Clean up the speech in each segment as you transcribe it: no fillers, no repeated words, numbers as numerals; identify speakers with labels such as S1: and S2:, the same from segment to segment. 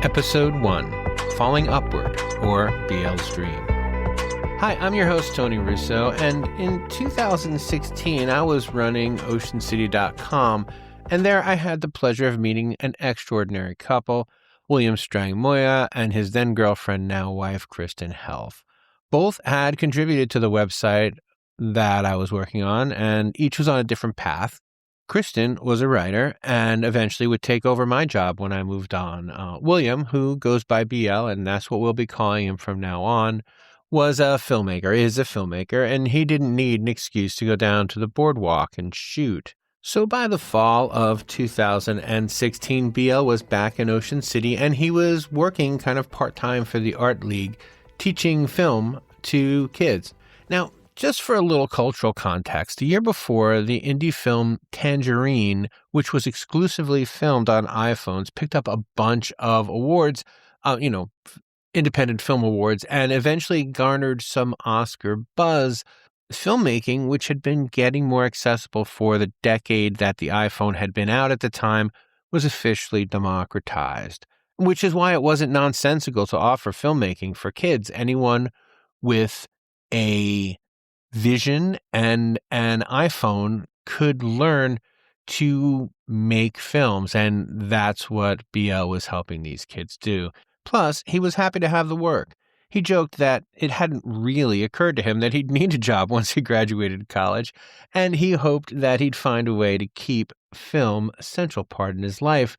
S1: Episode 1, Falling Upward, or BL's Dream. Hi, I'm your host, Tony Russo, and in 2016, I was running OceanCity.com, and there I had the pleasure of meeting an extraordinary couple, William Strang-Moya and his then-girlfriend, now wife, Kristen Helf. Both had contributed to the website that I was working on, and each was on a different path. Kristen was a writer and eventually would take over my job when I moved on. William, who goes by BL, and that's what we'll be calling him from now on, is a filmmaker, and he didn't need an excuse to go down to the boardwalk and shoot. So by the fall of 2016, BL was back in Ocean City, and he was working kind of part-time for the Art League, teaching film to kids. Now, just for a little cultural context, the year before, the indie film Tangerine, which was exclusively filmed on iPhones, picked up a bunch of awards, independent film awards, and eventually garnered some Oscar buzz. Filmmaking, which had been getting more accessible for the decade that the iPhone had been out at the time, was officially democratized, which is why it wasn't nonsensical to offer filmmaking for kids. Anyone with a vision and an iPhone could learn to make films, and that's what BL was helping these kids do. Plus, he was happy to have the work. He joked that it hadn't really occurred to him that he'd need a job once he graduated college, and he hoped that he'd find a way to keep film a central part in his life.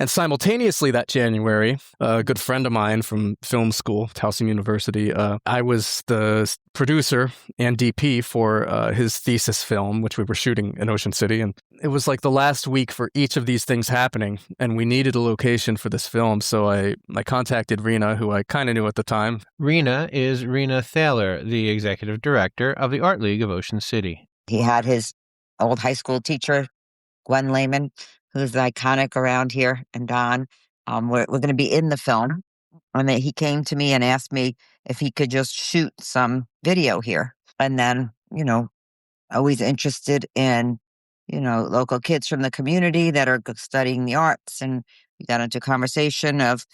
S2: And simultaneously that January, a good friend of mine from film school, Towson University, I was the producer and DP for his thesis film, which we were shooting in Ocean City. And it was like the last week for each of these things happening, and we needed a location for this film. So I contacted Rena, who I kind of knew at the time.
S1: Rena is Rena Thaler, the executive director of the Art League of Ocean City.
S3: He had his old high school teacher, Gwen Lehman, who's iconic around here, and Don. We're going to be in the film. And he came to me and asked me if he could just shoot some video here. And then, always interested in, local kids from the community that are studying the arts. And we got into conversation of,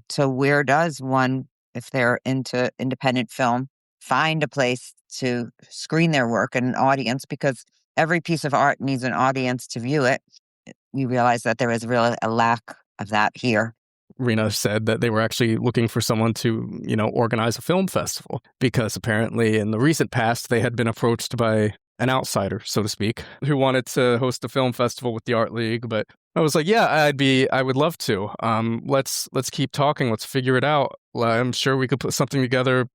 S3: so where does one, if they're into independent film, find a place to screen their work and an audience? Because every piece of art needs an audience to view it. We realized that there is really a lack of that here.
S2: Rena said that they were actually looking for someone to, organize a film festival, because apparently in the recent past, they had been approached by an outsider, so to speak, who wanted to host a film festival with the Art League. But I was like, yeah, I would love to. Let's keep talking. Let's figure it out. I'm sure we could put something together,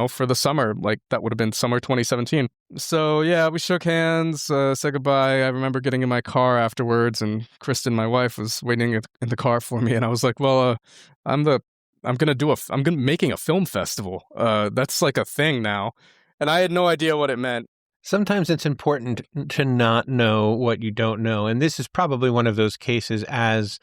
S2: for the summer. Like that would have been summer 2017. So yeah, we shook hands, said goodbye. I remember getting in my car afterwards, and Kristen, my wife, was waiting in the car for me. And I was like, well, I'm making a film festival. That's like a thing now. And I had no idea what it meant.
S1: Sometimes it's important to not know what you don't know. And this is probably one of those cases, as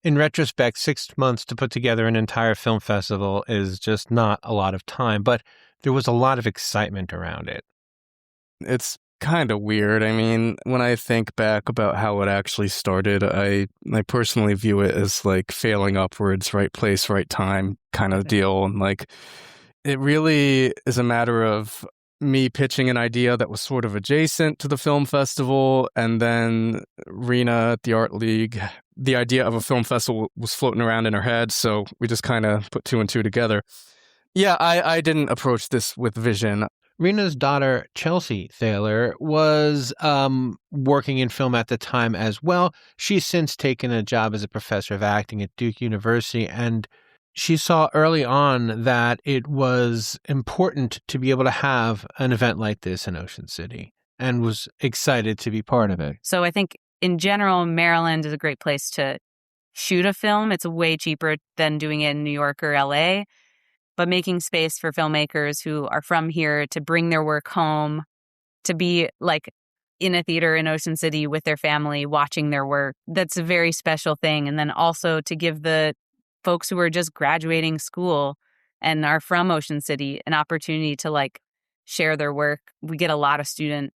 S1: in retrospect, 6 months to put together an entire film festival is just not a lot of time. But there was a lot of excitement around it.
S2: It's kind of weird. I mean, when I think back about how it actually started, I personally view it as like failing upwards, right place, right time kind of deal. And like, it really is a matter of me pitching an idea that was sort of adjacent to the film festival, and then Rena at the Art League, the idea of a film festival was floating around in her head, so we just kind of put 2 and 2 together. Yeah, I didn't approach this with vision.
S1: Rena's daughter, Chelsea Thaler, was working in film at the time as well. She's since taken a job as a professor of acting at Duke University, and she saw early on that it was important to be able to have an event like this in Ocean City, and was excited to be part of it.
S4: So I think in general, Maryland is a great place to shoot a film. It's way cheaper than doing it in New York or LA, but making space for filmmakers who are from here to bring their work home, to be like in a theater in Ocean City with their family watching their work, that's a very special thing. And then also to give the folks who are just graduating school and are from Ocean City an opportunity to like share their work. We get a lot of student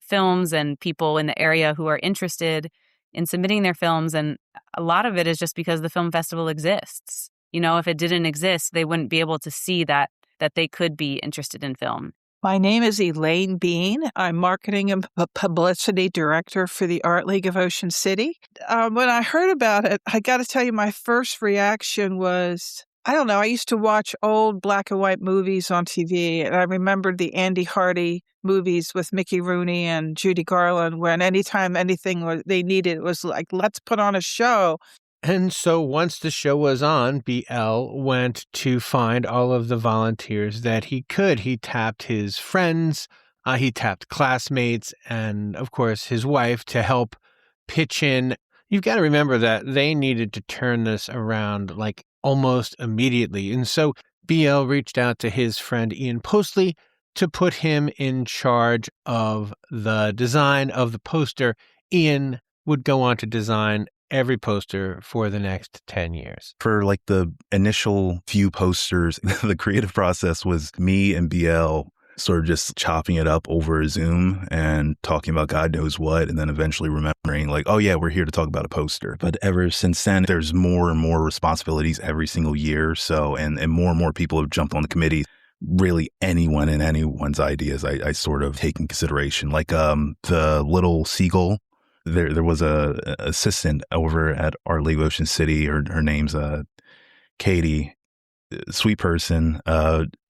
S4: films and people in the area who are interested in submitting their films. And a lot of it is just because the film festival exists. If it didn't exist, they wouldn't be able to see that they could be interested in film.
S5: My name is Elaine Bean. I'm marketing and publicity director for the Art League of Ocean City. When I heard about it, I got to tell you, my first reaction was, I don't know, I used to watch old black and white movies on TV, and I remembered the Andy Hardy movies with Mickey Rooney and Judy Garland, when anytime anything they needed, it was like, let's put on a show.
S1: And so once the show was on, BL went to find all of the volunteers that he could. He tapped his friends, he tapped classmates, and of course his wife to help pitch in. You've got to remember that they needed to turn this around like almost immediately. And so BL reached out to his friend Ian Postley to put him in charge of the design of the poster. Ian would go on to design every poster for the next 10 years.
S6: For like the initial few posters, the creative process was me and BL sort of just chopping it up over Zoom and talking about God knows what, and then eventually remembering like, oh yeah, we're here to talk about a poster. But ever since then, there's more and more responsibilities every single year. So, and more and more people have jumped on the committee. Really anyone and anyone's ideas I sort of take in consideration. Like the little seagull. There was a assistant over at Art League Ocean City. Her name's Katie, sweet person.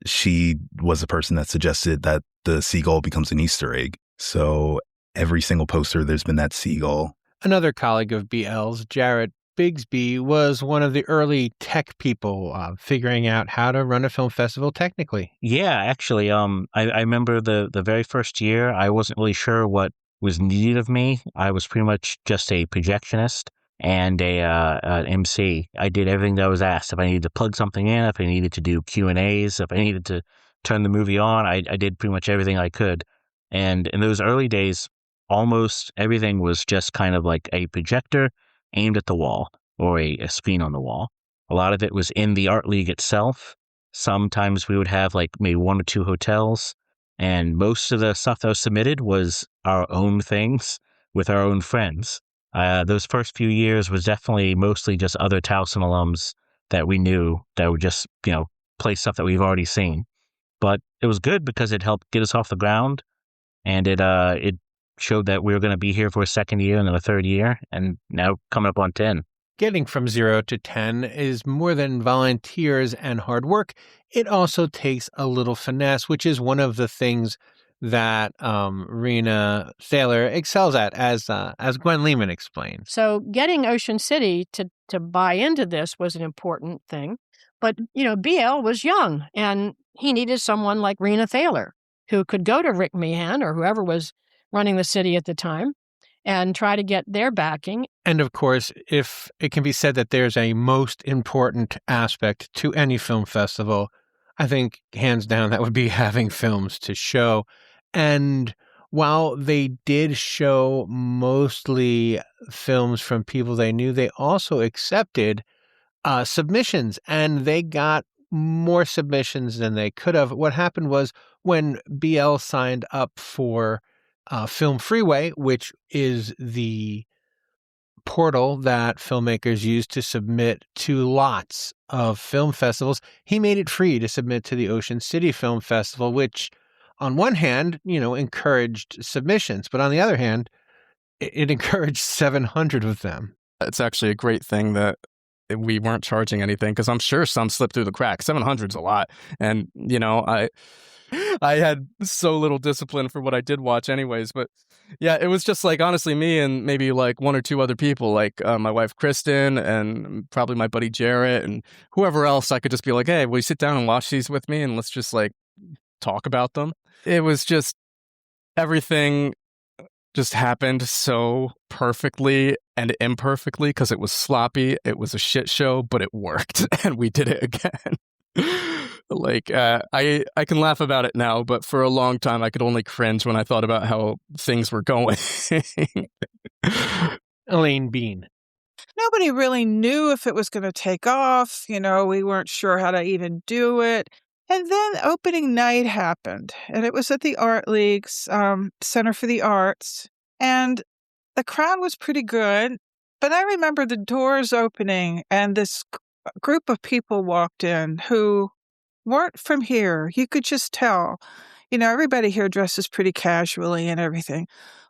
S6: She was the person that suggested that the seagull becomes an Easter egg. So every single poster, there's been that seagull.
S1: Another colleague of BL's, Jarrett Bigsby, was one of the early tech people figuring out how to run a film festival technically.
S7: Yeah, actually, I remember the very first year, I wasn't really sure what was needed of me. I was pretty much just a projectionist and an MC. I did everything that was asked. If I needed to plug something in, if I needed to do Q&As, if I needed to turn the movie on, I did pretty much everything I could. And in those early days, almost everything was just kind of like a projector aimed at the wall or a screen on the wall. A lot of it was in the Art League itself. Sometimes we would have like maybe one or two hotels. And most of the stuff that was submitted was our own things with our own friends. Those first few years was definitely mostly just other Towson alums that we knew that would just, play stuff that we've already seen. But it was good because it helped get us off the ground, and it showed that we were going to be here for a second year and then a third year, and now coming up on 10.
S1: Getting from 0 to 10 is more than volunteers and hard work. It also takes a little finesse, which is one of the things that Rena Thaler excels at, as Gwen Lehman explained.
S8: So getting Ocean City to buy into this was an important thing. But, BL was young, and he needed someone like Rena Thaler, who could go to Rick Meehan or whoever was running the city at the time and try to get their backing.
S1: And of course, if it can be said that there's a most important aspect to any film festival, I think hands down that would be having films to show. And while they did show mostly films from people they knew, they also accepted submissions, and they got more submissions than they could have. What happened was when BL signed up for Film Freeway, which is the portal that filmmakers use to submit to lots of film festivals, he made it free to submit to the Ocean City Film Festival, which on one hand, encouraged submissions, but on the other hand, it encouraged 700 of them.
S2: It's actually a great thing that we weren't charging anything, because I'm sure some slipped through the cracks. 700's a lot. And, I had so little discipline for what I did watch anyways. But yeah, it was just like, honestly, me and maybe like one or two other people, like my wife, Kristen, and probably my buddy, Jarrett, and whoever else. I could just be like, hey, will you sit down and watch these with me? And let's just like talk about them. It was just everything just happened so perfectly and imperfectly because it was sloppy. It was a shit show, but it worked, and we did it again. Like, I can laugh about it now, but for a long time, I could only cringe when I thought about how things were going.
S1: Elaine Bean.
S5: Nobody really knew if it was going to take off. We weren't sure how to even do it. And then opening night happened, and it was at the Art League's Center for the Arts, and the crowd was pretty good. But I remember the doors opening and this group of people walked in who weren't from here. You could just tell. Everybody here dresses pretty casually and everything.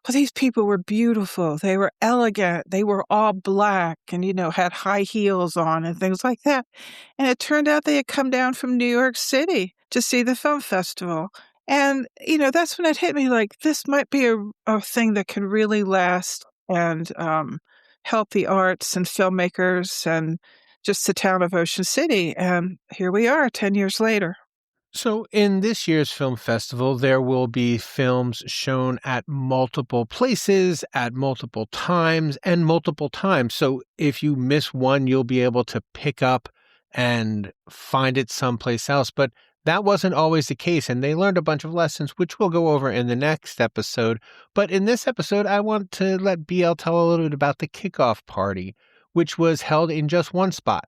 S5: Well, these people were beautiful. They were elegant. They were all black and, had high heels on and things like that. And it turned out they had come down from New York City to see the film festival. And, that's when it hit me like this might be a thing that can really last and help the arts and filmmakers and just the town of Ocean City. And here we are 10 years later.
S1: So in this year's film festival, there will be films shown at multiple places, at multiple times, and multiple times. So if you miss one, you'll be able to pick up and find it someplace else. But that wasn't always the case, and they learned a bunch of lessons, which we'll go over in the next episode. But in this episode, I want to let BL tell a little bit about the kickoff party, which was held in just one spot.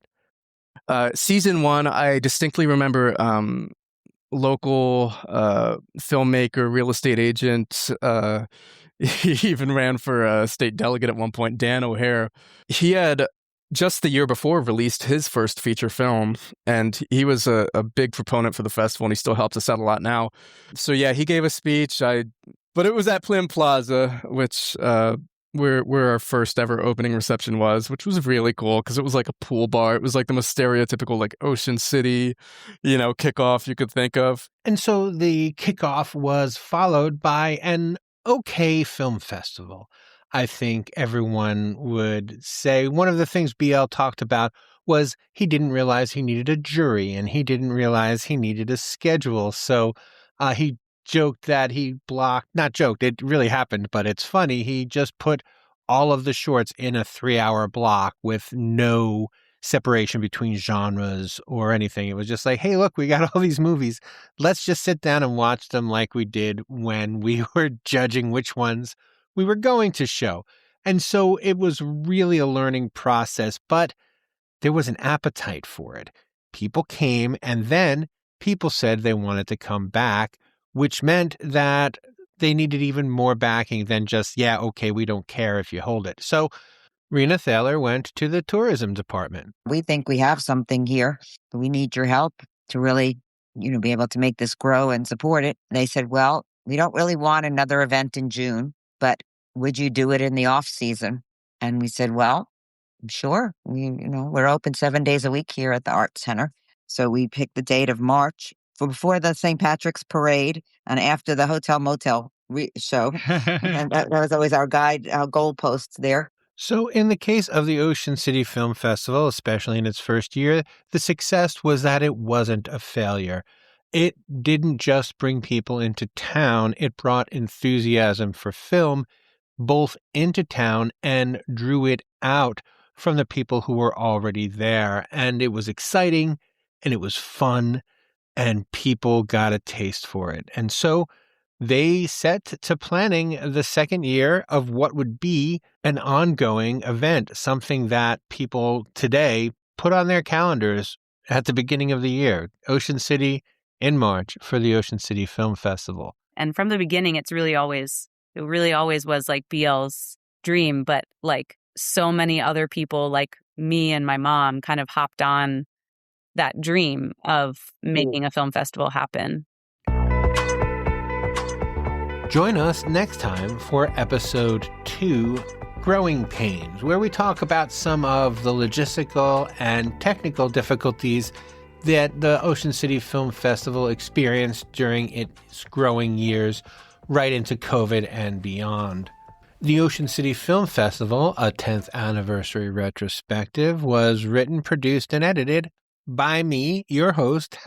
S2: Season 1, I distinctly remember local filmmaker, real estate agent. He even ran for a state delegate at one point, Dan O'Hare. He had just the year before released his first feature film, and he was a big proponent for the festival, and he still helps us out a lot now. So yeah, he gave a speech. But it was at Plim Plaza, which where our first ever opening reception was, which was really cool because it was like a pool bar. It was like the most stereotypical like Ocean City, kickoff you could think of.
S1: And so the kickoff was followed by an okay film festival. I think everyone would say one of the things BL talked about was he didn't realize he needed a jury and he didn't realize he needed a schedule. So he joked that not joked, it really happened, but it's funny. He just put all of the shorts in a 3-hour block with no separation between genres or anything. It was just like, hey, look, we got all these movies. Let's just sit down and watch them like we did when we were judging which ones we were going to show. And so it was really a learning process, but there was an appetite for it. People came, and then people said they wanted to come back, which meant that they needed even more backing than just, yeah, okay, we don't care if you hold it. So Rena Thaler went to the tourism department.
S3: We think we have something here, but we need your help to really, be able to make this grow and support it. They said, well, we don't really want another event in June, but would you do it in the off season? And we said, well, sure. We're open 7 days a week here at the Arts Center. So we picked the date of March for before the St. Patrick's Parade and after the Hotel Motel show. And that was always our goalposts there.
S1: So in the case of the Ocean City Film Festival, especially in its first year, the success was that it wasn't a failure. It didn't just bring people into town, it brought enthusiasm for film both into town and drew it out from the people who were already there. And it was exciting and it was fun and people got a taste for it. And so they set to planning the second year of what would be an ongoing event, something that people today put on their calendars at the beginning of the year, Ocean City in March for the Ocean City Film Festival.
S4: And from the beginning, it really always was like BL's dream, but like so many other people like me and my mom kind of hopped on that dream of making a film festival happen.
S1: Join us next time for episode 2, Growing Pains, where we talk about some of the logistical and technical difficulties that the Ocean City Film Festival experienced during its growing years right into COVID and beyond. The Ocean City Film Festival, a 10th anniversary retrospective, was written, produced, and edited by me, your host,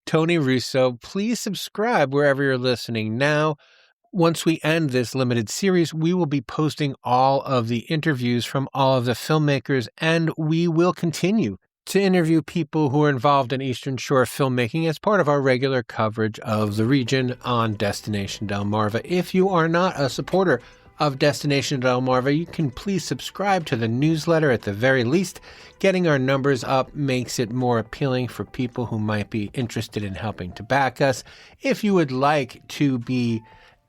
S1: Tony Russo. Please subscribe wherever you're listening now. Once we end this limited series, we will be posting all of the interviews from all of the filmmakers, and we will continue to interview people who are involved in Eastern Shore filmmaking as part of our regular coverage of the region on Destination Delmarva. If you are not a supporter of Destination Delmarva, you can please subscribe to the newsletter at the very least. Getting our numbers up makes it more appealing for people who might be interested in helping to back us. If you would like to be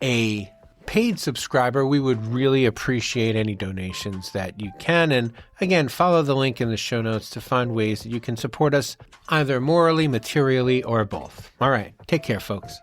S1: a paid subscriber, we would really appreciate any donations that you can. And again, follow the link in the show notes to find ways that you can support us either morally, materially, or both. All right. Take care, folks.